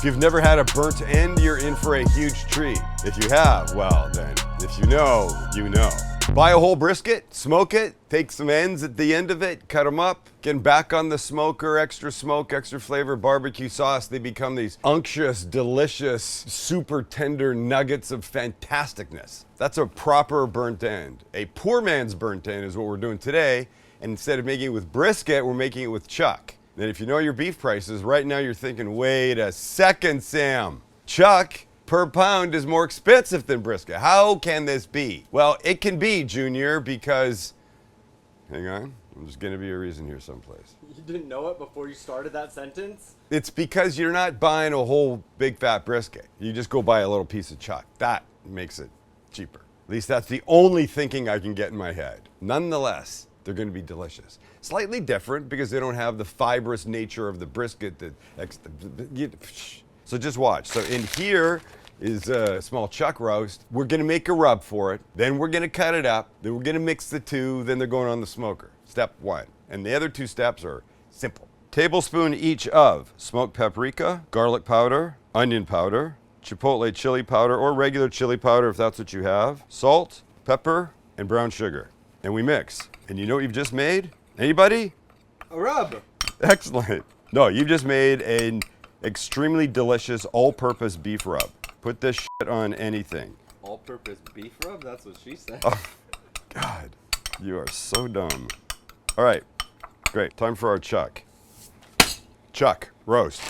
If you've never had a burnt end, you're in for a huge treat. If you have, well then, if you know, you know. Buy a whole brisket, smoke it, take some ends at the end of it, cut them up, get them back on the smoker, extra smoke, extra flavor, barbecue sauce. They become these unctuous, delicious, super tender nuggets of fantasticness. That's a proper burnt end. A poor man's burnt end is what we're doing today. And instead of making it with brisket, we're making it with chuck. And if you know your beef prices, right now you're thinking, wait a second, Sam. Chuck per pound is more expensive than brisket. How can this be? Well, it can be, Junior, because, hang on, there's gonna be a reason here someplace. You didn't know it before you started that sentence? It's because you're not buying a whole big fat brisket. You just go buy a little piece of chuck. That makes it cheaper. At least that's the only thinking I can get in my head. Nonetheless, they're gonna be delicious. Slightly different because they don't have the fibrous nature of the brisket that, so just watch. So in here is a small chuck roast. We're gonna make a rub for it. Then we're gonna cut it up. Then we're gonna mix the two. Then they're going on the smoker. Step one. And the other two steps are simple. Tablespoon each of smoked paprika, garlic powder, onion powder, chipotle chili powder, or regular chili powder if that's what you have, salt, pepper, and brown sugar. And we mix. And you know what you've just made? Anybody? A rub. Excellent. No, you've just made an extremely delicious all-purpose beef rub. Put this shit on anything. All-purpose beef rub? That's what she said. Oh, God, you are so dumb. All right, great. Time for our chuck. Chuck, roast.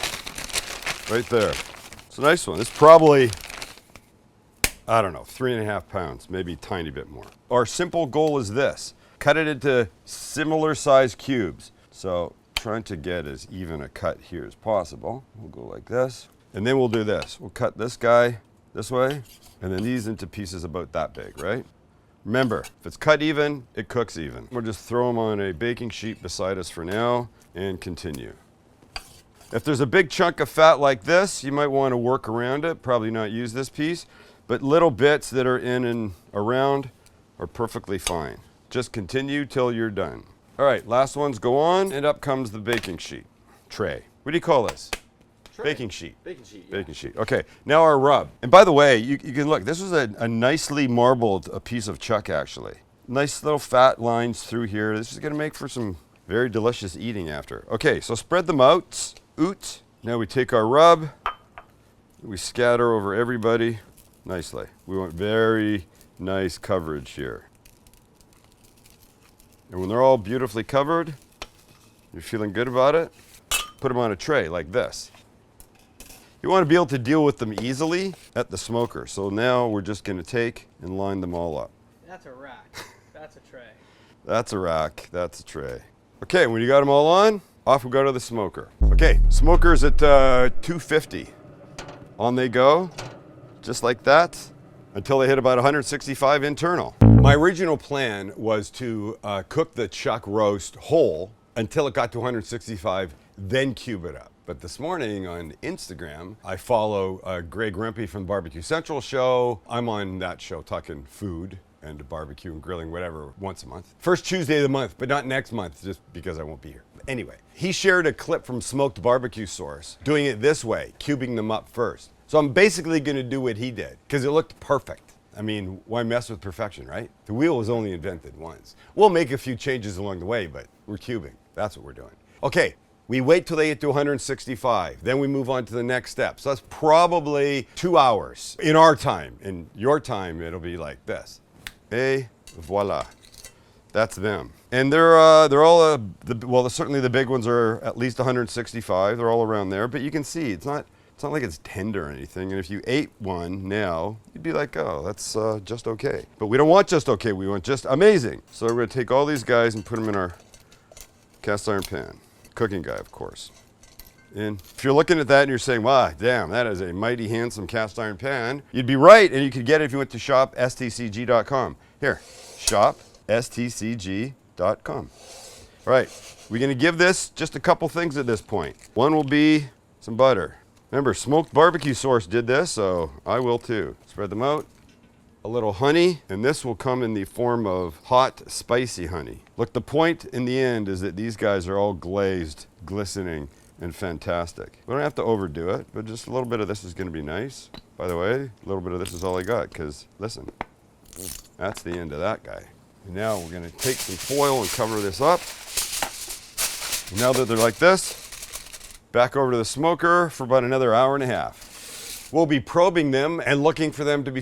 Right there. It's a nice one. It's probably, I don't know, 3.5 pounds, maybe a tiny bit more. Our simple goal is this. Cut it into similar size cubes. So trying to get as even a cut here as possible. We'll go like this. And then we'll do this. We'll cut this guy this way, and then these into pieces about that big, right? Remember, if it's cut even, it cooks even. We'll just throw them on a baking sheet beside us for now and continue. If there's a big chunk of fat like this, you might want to work around it, probably not use this piece, but little bits that are in and around are perfectly fine. Just continue till you're done. All right, last ones go on, and up comes the baking sheet. Tray. What do you call this? Tray. Baking sheet. Baking sheet, yeah. Baking sheet. Okay, now our rub. And by the way, you can look, this was a nicely marbled piece of chuck, actually. Nice little fat lines through here. This is gonna make for some very delicious eating after. Okay, so spread them out. Oot. Now we take our rub, we scatter over everybody nicely. We want very nice coverage here. And when they're all beautifully covered, you're feeling good about it, put them on a tray like this. You want to be able to deal with them easily at the smoker. So now we're just going to take and line them all up. That's a rack. That's a tray. That's a rack. That's a tray. Okay, when you got them all on, off we go to the smoker. Okay, smoker's at 250. On they go, just like that, until they hit about 165 internal. My original plan was to cook the chuck roast whole until it got to 165, then cube it up. But this morning on Instagram, I follow Greg Rempe from the Barbecue Central show. I'm on that show talking food and barbecue and grilling, whatever, once a month. First Tuesday of the month, but not next month, just because I won't be here. Anyway, he shared a clip from Smoked Barbecue Source, doing it this way, cubing them up first. So I'm basically gonna do what he did, because it looked perfect. I mean, why mess with perfection, right? The wheel was only invented once. We'll make a few changes along the way, but we're cubing. That's what we're doing. Okay, we wait till they get to 165. Then we move on to the next step. So that's probably 2 hours in our time. In your time, it'll be like this. Et voila. That's them. And they're all, well, certainly the big ones are at least 165. They're all around there, but you can see it's not like it's tender or anything. And if you ate one now, you'd be like, oh, that's just okay. But we don't want just okay, we want just amazing. So we're gonna take all these guys and put them in our cast iron pan. Cooking guy, of course. And if you're looking at that and you're saying, wow, damn, that is a mighty handsome cast iron pan, you'd be right, and you could get it if you went to shopstcg.com. Here, shopstcg.com. All right, we're gonna give this just a couple things at this point. One will be some butter. Remember, Smoked Barbecue Source did this, so I will too. Spread them out. A little honey, and this will come in the form of hot, spicy honey. Look, the point in the end is that these guys are all glazed, glistening, and fantastic. We don't have to overdo it, but just a little bit of this is gonna be nice. By the way, a little bit of this is all I got, because listen, that's the end of that guy. And now we're gonna take some foil and cover this up. And now that they're like this, back over to the smoker for about another hour and a half. We'll be probing them and looking for them to be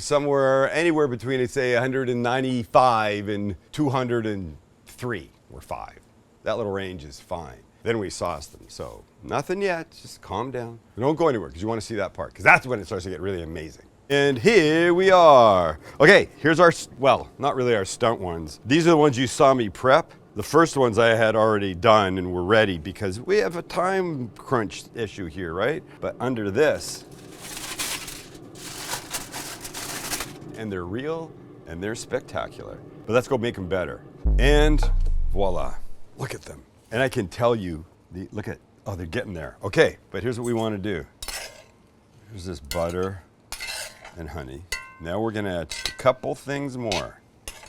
anywhere between, say, 195 and 203 or 5. That little range is fine. Then we sauce them. So nothing yet, just calm down. Don't go anywhere because you want to see that part, because that's when it starts to get really amazing. And here we are. Okay, here's our, well, not really our stunt ones. These are the ones you saw me prep. The first ones I had already done and were ready because we have a time crunch issue here, right? But under this, and they're real and they're spectacular. But let's go make them better. And voila, look at them. And I can tell you, look at, oh, they're getting there. Okay, but here's what we want to do. Here's this butter and honey. Now we're gonna add a couple things more.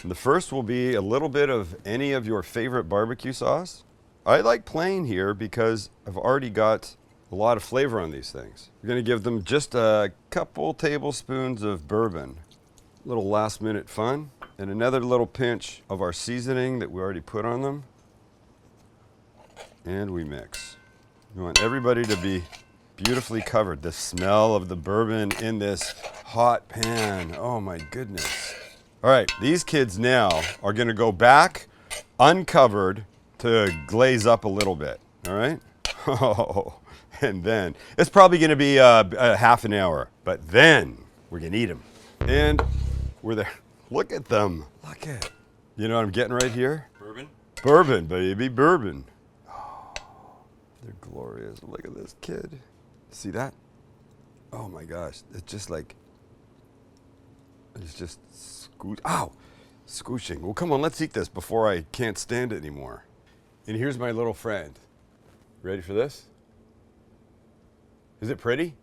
And the first will be a little bit of any of your favorite barbecue sauce. I like plain here because I've already got a lot of flavor on these things. We're gonna give them just a couple tablespoons of bourbon. Little last minute fun. And another little pinch of our seasoning that we already put on them. And we mix. We want everybody to be beautifully covered. The smell of the bourbon in this hot pan. Oh my goodness. All right, these kids now are gonna go back uncovered to glaze up a little bit, all right? Oh, and then, it's probably gonna be a half an hour, but then we're gonna eat them. And we're there. Look at them. Look at. You know what I'm getting right here? Bourbon? Bourbon, baby, bourbon. Oh, they're glorious. Look at this kid. See that? Oh my gosh, it's just like, it's just ow, scooching. Well, come on, let's eat this before I can't stand it anymore. And here's my little friend. Ready for this? Is it pretty?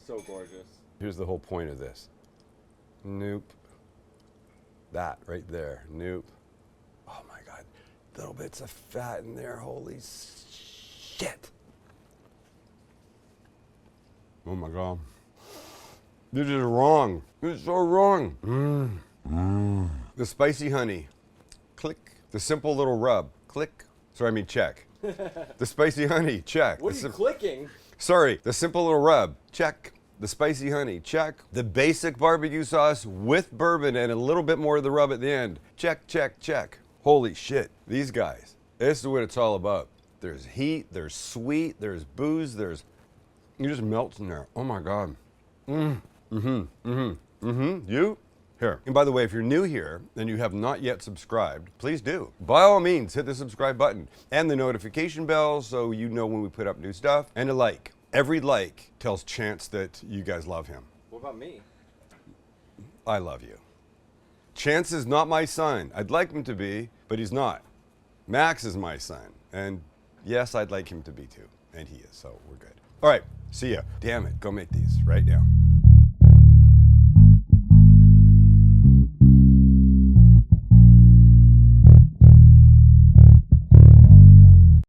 So gorgeous. Here's the whole point of this. Nope. That right there. Nope. Oh my God. Little bits of fat in there. Holy shit. Oh my God. This is wrong. This is so wrong. The spicy honey. Click. The simple little rub. Click. Sorry, I mean check. The spicy honey. Check. What are you clicking? Sorry. The simple little rub. Check. The spicy honey. Check. The basic barbecue sauce with bourbon and a little bit more of the rub at the end. Check, check, check. Holy shit. These guys. This is what it's all about. There's heat. There's sweet. There's booze. There's... You just melt in there. Oh my God. You? Here. And by the way, if you're new here and you have not yet subscribed, please do. By all means, hit the subscribe button and the notification bell so you know when we put up new stuff, and a like. Every like tells Chance that you guys love him. What about me? I love you. Chance is not my son. I'd like him to be, but he's not. Max is my son. And yes, I'd like him to be too. And he is, so we're good. All right, see ya. Damn it, go make these right now.